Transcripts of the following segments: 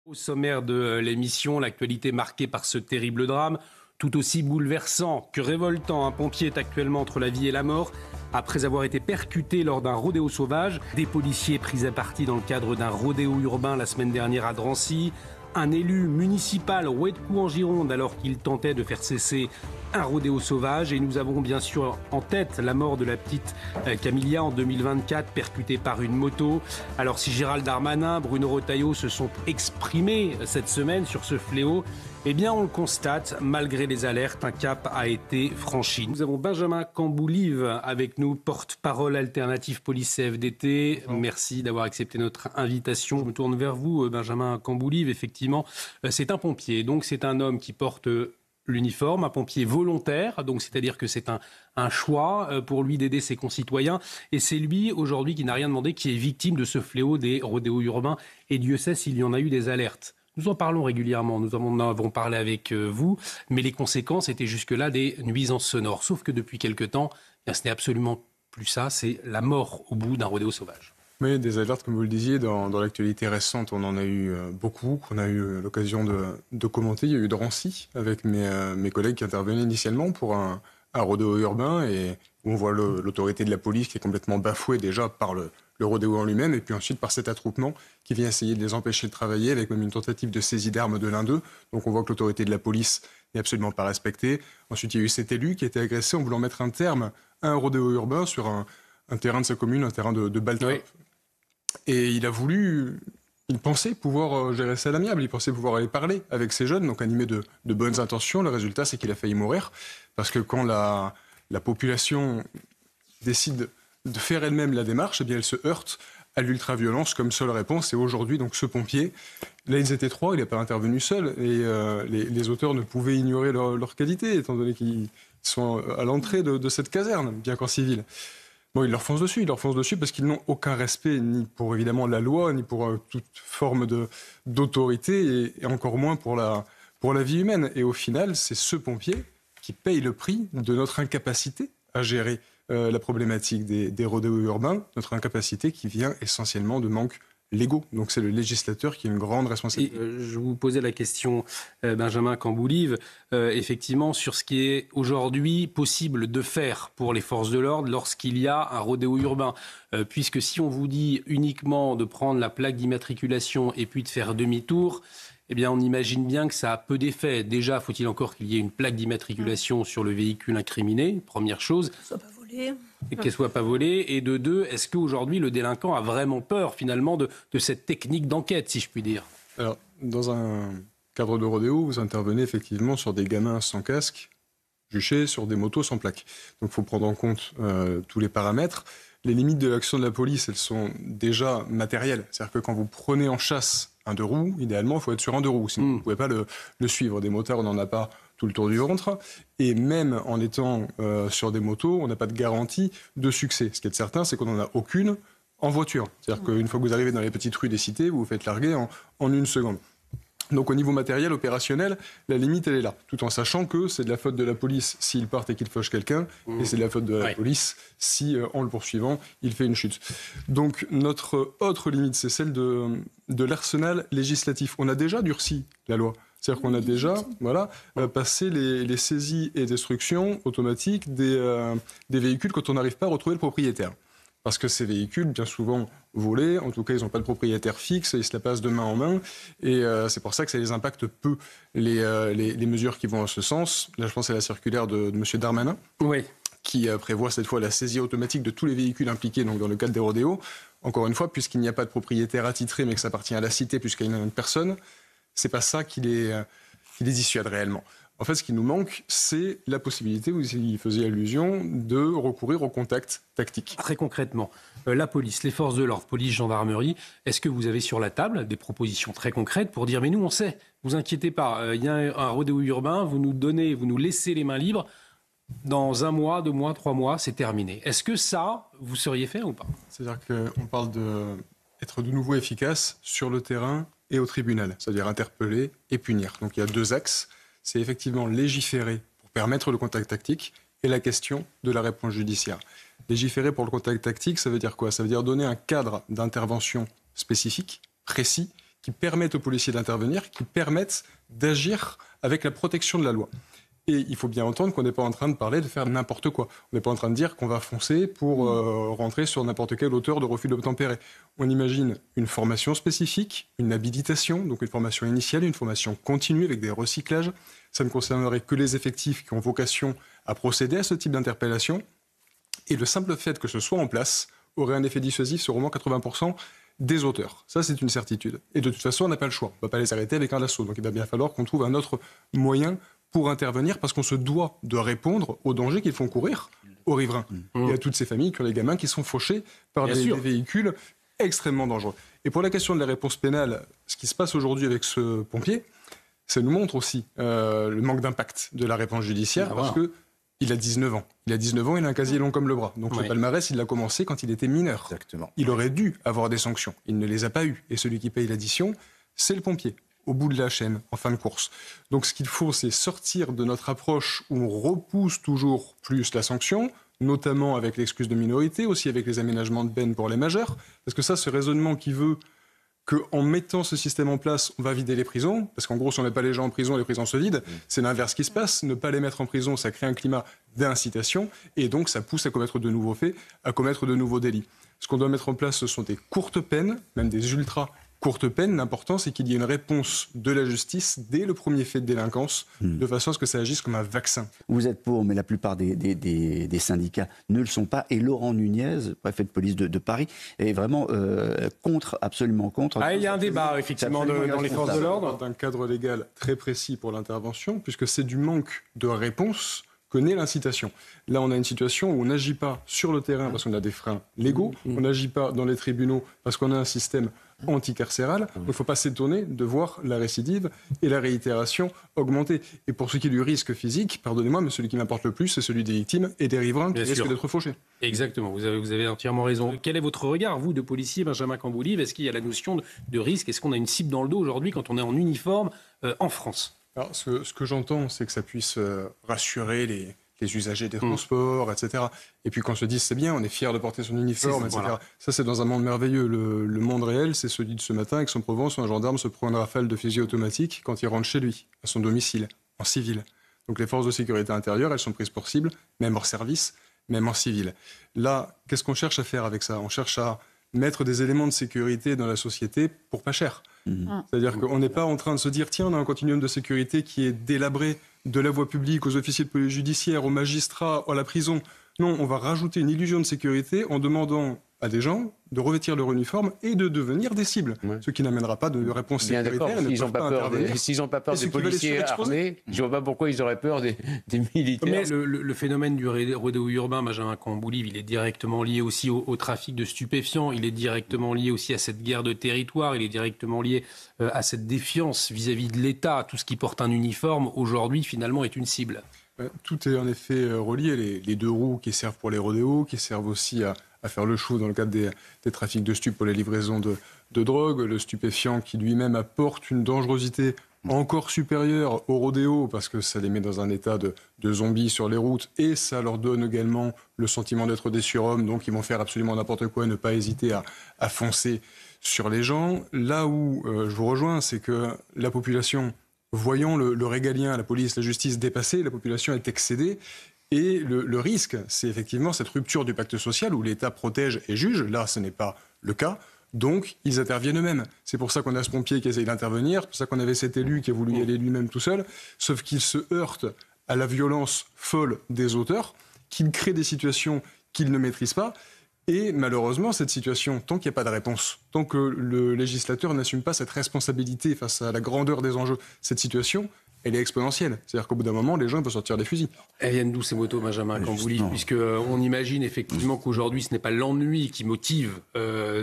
Au sommaire de l'émission, l'actualité marquée par ce terrible drame, tout aussi bouleversant que révoltant. Un pompier est actuellement entre la vie et la mort après avoir été percuté lors d'un rodéo sauvage. Des policiers pris à partie dans le cadre d'un rodéo urbain la semaine dernière à Drancy. Un élu municipal roué de coups en Gironde alors qu'il tentait de faire cesser un rodéo sauvage. Et nous avons bien sûr en tête la mort de la petite Camilia en 2024, percutée par une moto. Alors si Gérald Darmanin, Bruno Retailleau se sont exprimés cette semaine sur ce fléau, eh bien on le constate, malgré les alertes, un cap a été franchi. Nous avons Benjamin Camboulive avec nous, porte-parole alternative police CFDT. Merci d'avoir accepté notre invitation. Je me tourne vers vous, Benjamin Camboulive. Effectivement, c'est un pompier, donc c'est un homme qui porte l'uniforme, un pompier volontaire, donc c'est-à-dire que c'est un choix pour lui d'aider ses concitoyens. Et c'est lui, aujourd'hui, qui n'a rien demandé, qui est victime de ce fléau des rodéos urbains. Et Dieu sait s'il y en a eu des alertes. Nous en parlons régulièrement, nous en avons parlé avec vous, mais les conséquences étaient jusque-là des nuisances sonores. Sauf que depuis quelque temps, ce n'est absolument plus ça, c'est la mort au bout d'un rodéo sauvage. Oui, des alertes, comme vous le disiez, dans l'actualité récente, on en a eu beaucoup, qu'on a eu l'occasion de commenter. Il y a eu Drancy, avec mes collègues qui intervenaient initialement pour un rodéo urbain, et où on voit l'autorité de la police qui est complètement bafouée déjà par le rodéo en lui-même, et puis ensuite par cet attroupement qui vient essayer de les empêcher de travailler, avec même une tentative de saisie d'armes de l'un d'eux. Donc on voit que l'autorité de la police n'est absolument pas respectée. Ensuite, il y a eu cet élu qui a été agressé en voulant mettre un terme à un rodéo urbain sur un terrain de sa commune, un terrain de Baltrop. Oui. Et il pensait pouvoir gérer ça à l'amiable, il pensait pouvoir aller parler avec ces jeunes, donc animé de bonnes intentions. Le résultat, c'est qu'il a failli mourir, parce que quand la population décide de faire elle-même la démarche, eh bien elle se heurte à l'ultra-violence comme seule réponse. Et aujourd'hui, donc, ce pompier, là, ils étaient 3, il n'est pas intervenu seul, et les auteurs ne pouvaient ignorer leur qualité, étant donné qu'ils sont à l'entrée de cette caserne, bien qu'en civil. Bon, ils leur foncent dessus parce qu'ils n'ont aucun respect ni pour évidemment la loi, ni pour toute forme d'autorité, et encore moins pour la vie humaine. Et au final, c'est ce pompier qui paye le prix de notre incapacité à gérer la problématique des rodéos urbains, notre incapacité qui vient essentiellement de manques légaux. Donc c'est le législateur qui a une grande responsabilité. Je vous posais la question, Benjamin Camboulive, effectivement, sur ce qui est aujourd'hui possible de faire pour les forces de l'ordre lorsqu'il y a un rodéo urbain. Puisque si on vous dit uniquement de prendre la plaque d'immatriculation et puis de faire demi-tour, eh bien on imagine bien que ça a peu d'effet. Déjà, faut-il encore qu'il y ait une plaque d'immatriculation sur le véhicule incriminé, première chose. Et qu'elle ne soit pas volée. Et de deux, est-ce qu'aujourd'hui, le délinquant a vraiment peur, finalement, de cette technique d'enquête, si je puis dire ? Alors, dans un cadre de rodéo, vous intervenez effectivement sur des gamins sans casque, juchés sur des motos sans plaque. Donc, il faut prendre en compte tous les paramètres. Les limites de l'action de la police, elles sont déjà matérielles. C'est-à-dire que quand vous prenez en chasse un deux roues, idéalement, il faut être sur un deux roues. Sinon, vous ne pouvez pas le suivre. Des motards, on n'en a pas tout le tour du ventre. Et même en étant sur des motos, on n'a pas de garantie de succès. Ce qui est certain, c'est qu'on n'en a aucune en voiture. C'est-à-dire qu'une fois que vous arrivez dans les petites rues des cités, vous vous faites larguer en une seconde. Donc au niveau matériel, opérationnel, la limite, elle est là. Tout en sachant que c'est de la faute de la police s'il part et qu'il fauche quelqu'un, et c'est de la faute de la police si, en le poursuivant, il fait une chute. Donc notre autre limite, c'est celle de l'arsenal législatif. On a déjà durci la loi. C'est-à-dire qu'on a déjà passé les saisies et destructions automatiques des véhicules quand on n'arrive pas à retrouver le propriétaire. Parce que ces véhicules, bien souvent volés, en tout cas, ils n'ont pas de propriétaire fixe, ils se la passent de main en main. Et c'est pour ça que ça les impacte peu, les mesures qui vont en ce sens. Là, je pense à la circulaire de M. Darmanin, qui prévoit cette fois la saisie automatique de tous les véhicules impliqués donc, dans le cadre des rodéos. Encore une fois, puisqu'il n'y a pas de propriétaire attitré, mais que ça appartient à la cité, puisqu'il y a une personne, c'est pas ça qui les dissuade réellement. En fait, ce qui nous manque, c'est la possibilité, vous y faisiez allusion, de recourir au contact tactique. Très concrètement, la police, les forces de l'ordre, police, gendarmerie, est-ce que vous avez sur la table des propositions très concrètes pour dire « mais nous, on sait, vous inquiétez pas, il y a un rodéo urbain, vous nous laissez les mains libres, dans 1 mois, 2 mois, 3 mois, c'est terminé ». Est-ce que ça, vous seriez fait ou pas ? C'est-à-dire qu'on parle d'être de nouveau efficace sur le terrain et au tribunal, c'est-à-dire interpeller et punir. Donc il y a 2 axes. C'est effectivement légiférer pour permettre le contact tactique et la question de la réponse judiciaire. Légiférer pour le contact tactique, ça veut dire quoi ? Ça veut dire donner un cadre d'intervention spécifique, précis, qui permettent aux policiers d'intervenir, qui permettent d'agir avec la protection de la loi. Et il faut bien entendre qu'on n'est pas en train de parler de faire n'importe quoi. On n'est pas en train de dire qu'on va foncer pour rentrer sur n'importe quelle hauteur de refus d'obtempérer. On imagine une formation spécifique, une habilitation, donc une formation initiale, une formation continue avec des recyclages. Ça ne concernerait que les effectifs qui ont vocation à procéder à ce type d'interpellation. Et le simple fait que ce soit en place aurait un effet dissuasif sur au moins 80% des auteurs. Ça, c'est une certitude. Et de toute façon, on n'a pas le choix. On ne va pas les arrêter avec un lasso. Donc il va bien falloir qu'on trouve un autre moyen pour intervenir, parce qu'on se doit de répondre aux dangers qu'ils font courir aux riverains. Et à toutes ces familles qui ont les gamins qui sont fauchés par des véhicules extrêmement dangereux. Et pour la question de la réponse pénale, ce qui se passe aujourd'hui avec ce pompier, ça nous montre aussi le manque d'impact de la réponse judiciaire, parce qu'il a 19 ans. Il a 19 ans, il a un casier long comme le bras. Donc le palmarès, il l'a commencé quand il était mineur. Exactement. Il aurait dû avoir des sanctions. Il ne les a pas eues. Et celui qui paye l'addition, c'est le pompier, au bout de la chaîne, en fin de course. Donc ce qu'il faut, c'est sortir de notre approche où on repousse toujours plus la sanction, notamment avec l'excuse de minorité, aussi avec les aménagements de peine pour les majeurs, parce que ça, ce raisonnement qui veut qu'en mettant ce système en place, on va vider les prisons, parce qu'en gros, si on ne met pas les gens en prison, les prisons se vident, c'est l'inverse qui se passe. Ne pas les mettre en prison, ça crée un climat d'incitation, et donc ça pousse à commettre de nouveaux faits, à commettre de nouveaux délits. Ce qu'on doit mettre en place, ce sont des courtes peines, même des ultra courte peine. L'important, c'est qu'il y ait une réponse de la justice dès le premier fait de délinquance, de façon à ce que ça agisse comme un vaccin. Vous êtes pour, mais la plupart des syndicats ne le sont pas. Et Laurent Nunez, préfet de police de Paris, est vraiment contre, absolument contre. Il y a un débat, effectivement, dans les forces de l'ordre. Un cadre légal très précis pour l'intervention, puisque c'est du manque de réponse que naît l'incitation. Là, on a une situation où on n'agit pas sur le terrain parce qu'on a des freins légaux, on n'agit pas dans les tribunaux parce qu'on a un système anticarcéral. Il ne faut pas s'étonner de voir la récidive et la réitération augmenter. Et pour ce qui est du risque physique, pardonnez-moi, mais celui qui m'importe le plus, c'est celui des victimes et des riverains qui risquent d'être fauchés. Exactement, vous avez entièrement raison. Quel est votre regard, vous, de policier, Benjamin Camboulive ? Est-ce qu'il y a la notion de risque ? Est-ce qu'on a une cible dans le dos aujourd'hui quand on est en uniforme en France ? Alors, ce que j'entends, c'est que ça puisse rassurer les usagers des transports, etc. Et puis qu'on se dise, c'est bien, on est fiers de porter son uniforme, etc. Voilà. Ça, c'est dans un monde merveilleux. Le monde réel, c'est celui de ce matin, Aix-en-Provence, où un gendarme se prend une rafale de fusil automatique quand il rentre chez lui, à son domicile, en civil. Donc les forces de sécurité intérieure, elles sont prises pour cible, même hors service, même en civil. Là, qu'est-ce qu'on cherche à faire avec ça ? On cherche à mettre des éléments de sécurité dans la société pour pas cher. C'est-à-dire qu'on n'est pas en train de se dire, tiens, on a un continuum de sécurité qui est délabré de la voie publique aux officiers de police judiciaire, aux magistrats, à la prison. Non, on va rajouter une illusion de sécurité en demandant à des gens de revêtir leur uniforme et de devenir des cibles. Ce qui n'amènera pas de réponse sécuritaire. S'ils n'ont pas peur des policiers armés, je ne vois pas pourquoi ils auraient peur des militaires. Mais le phénomène du rodéo urbain, Benjamin Camboulive, il est directement lié aussi au trafic de stupéfiants, il est directement lié aussi à cette guerre de territoire, il est directement lié à cette défiance vis-à-vis de l'État. Tout ce qui porte un uniforme, aujourd'hui, finalement, est une cible. Tout est en effet relié. Les deux roues qui servent pour les rodéos, qui servent aussi à faire le chou dans le cadre des trafics de stupes pour les livraisons de drogue, le stupéfiant qui lui-même apporte une dangerosité encore supérieure au rodéo parce que ça les met dans un état de zombies sur les routes et ça leur donne également le sentiment d'être des surhommes, donc ils vont faire absolument n'importe quoi et ne pas hésiter à foncer sur les gens. Là où je vous rejoins, c'est que la population, voyant le régalien, la police, la justice dépassée, la population est excédée. Et le risque, c'est effectivement cette rupture du pacte social où l'État protège et juge. Là, ce n'est pas le cas. Donc, ils interviennent eux-mêmes. C'est pour ça qu'on a ce pompier qui essaye d'intervenir. C'est pour ça qu'on avait cet élu qui a voulu y aller lui-même tout seul. Sauf qu'il se heurte à la violence folle des auteurs, qu'il crée des situations qu'il ne maîtrise pas. Et malheureusement, cette situation, tant qu'il n'y a pas de réponse, tant que le législateur n'assume pas cette responsabilité face à la grandeur des enjeux, cette situation, elle est exponentielle. C'est-à-dire qu'au bout d'un moment, les gens peuvent sortir des fusils. Elles viennent d'où ces motos, Benjamin Camboulive ? Puisqu'on imagine effectivement qu'aujourd'hui, ce n'est pas l'ennui qui motive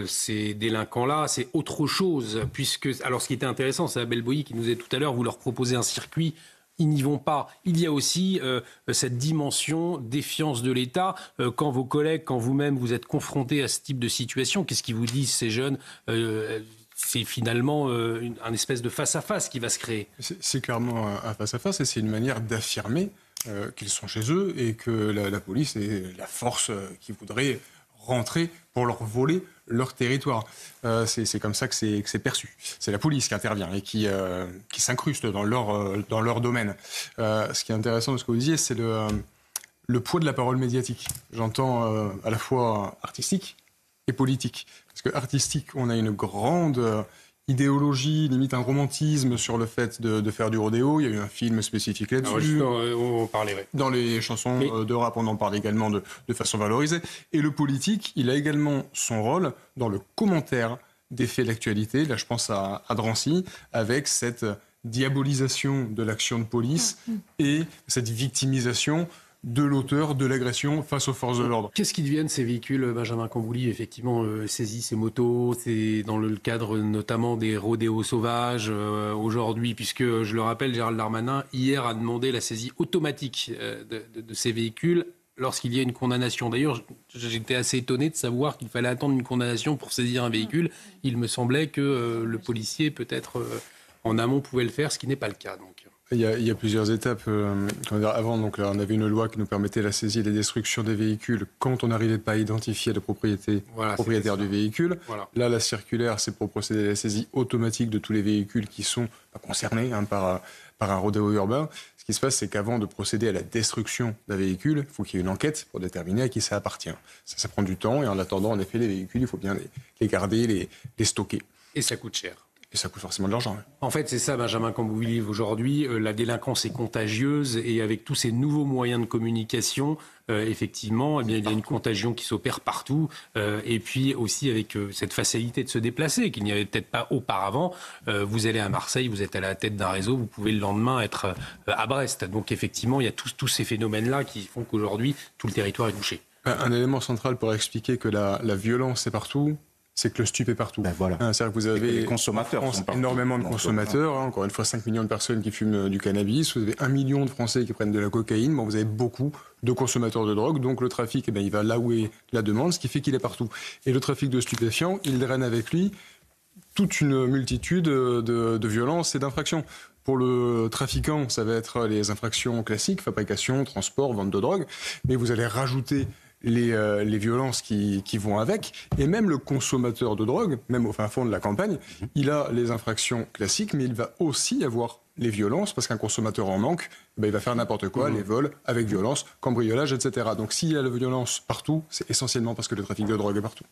ces délinquants-là, c'est autre chose. Alors, ce qui était intéressant, c'est Abel Boilly qui nous disait tout à l'heure, vous leur proposez un circuit, ils n'y vont pas. Il y a aussi cette dimension défiance de l'État. Quand vos collègues, quand vous-même, vous êtes confrontés à ce type de situation, qu'est-ce qu'ils vous disent, ces jeunes ? C'est finalement un espèce de face-à-face qui va se créer. C'est clairement un face-à-face et c'est une manière d'affirmer qu'ils sont chez eux et que la police est la force qui voudrait rentrer pour leur voler leur territoire. C'est comme ça que c'est perçu. C'est la police qui intervient et qui s'incruste dans leur domaine. Ce qui est intéressant de ce que vous disiez, c'est le poids de la parole médiatique. J'entends à la fois artistique et politique. Parce que artistique, on a une grande idéologie, limite un romantisme sur le fait de faire du rodéo. Il y a eu un film spécifique là-dessus. On parlait, Dans les chansons de rap, on en parle également de façon valorisée. Et le politique, il a également son rôle dans le commentaire des faits d'actualité. Là, je pense à Drancy, avec cette diabolisation de l'action de police et cette victimisation de l'auteur de l'agression face aux forces de l'ordre. Qu'est-ce qu'ils deviennent ces véhicules, Benjamin Cambouli, effectivement, saisis ces motos, c'est dans le cadre notamment des rodéos sauvages aujourd'hui, puisque, je le rappelle, Gérald Darmanin, hier, a demandé la saisie automatique de ces véhicules lorsqu'il y a une condamnation. D'ailleurs, j'étais assez étonné de savoir qu'il fallait attendre une condamnation pour saisir un véhicule. Il me semblait que le policier, peut-être en amont, pouvait le faire, ce qui n'est pas le cas. Donc. Il y a plusieurs étapes. Avant, donc, là, on avait une loi qui nous permettait la saisie et la destruction des véhicules quand on n'arrivait pas à identifier le propriétaire du véhicule. Voilà. Là, la circulaire, c'est pour procéder à la saisie automatique de tous les véhicules qui sont concernés par un rodéo urbain. Ce qui se passe, c'est qu'avant de procéder à la destruction d'un véhicule, il faut qu'il y ait une enquête pour déterminer à qui ça appartient. Ça prend du temps, et en attendant, en effet, les véhicules, il faut bien les garder, les stocker. Et ça coûte cher. Et ça coûte forcément de l'argent. Oui. En fait, c'est ça, Benjamin Cambouli. Aujourd'hui, la délinquance est contagieuse et avec tous ces nouveaux moyens de communication, effectivement, il y a une contagion qui s'opère partout. Et puis aussi avec cette facilité de se déplacer qu'il n'y avait peut-être pas auparavant. Vous allez à Marseille, vous êtes à la tête d'un réseau, vous pouvez le lendemain être à Brest. Donc effectivement, il y a tous ces phénomènes-là qui font qu'aujourd'hui, tout le territoire est touché. Un élément central pour expliquer que la violence est partout, c'est que le stup est partout. Voilà. C'est-à-dire que vous avez les consommateurs énormément de consommateurs. Encore une fois, 5 millions de personnes qui fument du cannabis. Vous avez 1 million de Français qui prennent de la cocaïne. Vous avez beaucoup de consommateurs de drogue. Donc le trafic, il va là où est la demande, ce qui fait qu'il est partout. Et le trafic de stupéfiants, il draine avec lui toute une multitude de violences et d'infractions. Pour le trafiquant, ça va être les infractions classiques, fabrication, transport, vente de drogue. Mais vous allez rajouter les violences qui vont avec, et même le consommateur de drogue, même au fin fond de la campagne, il a les infractions classiques, mais il va aussi avoir les violences, parce qu'un consommateur en manque, il va faire n'importe quoi, les vols avec violence, cambriolage, etc. Donc s'il y a la violence partout, c'est essentiellement parce que le trafic de drogue est partout.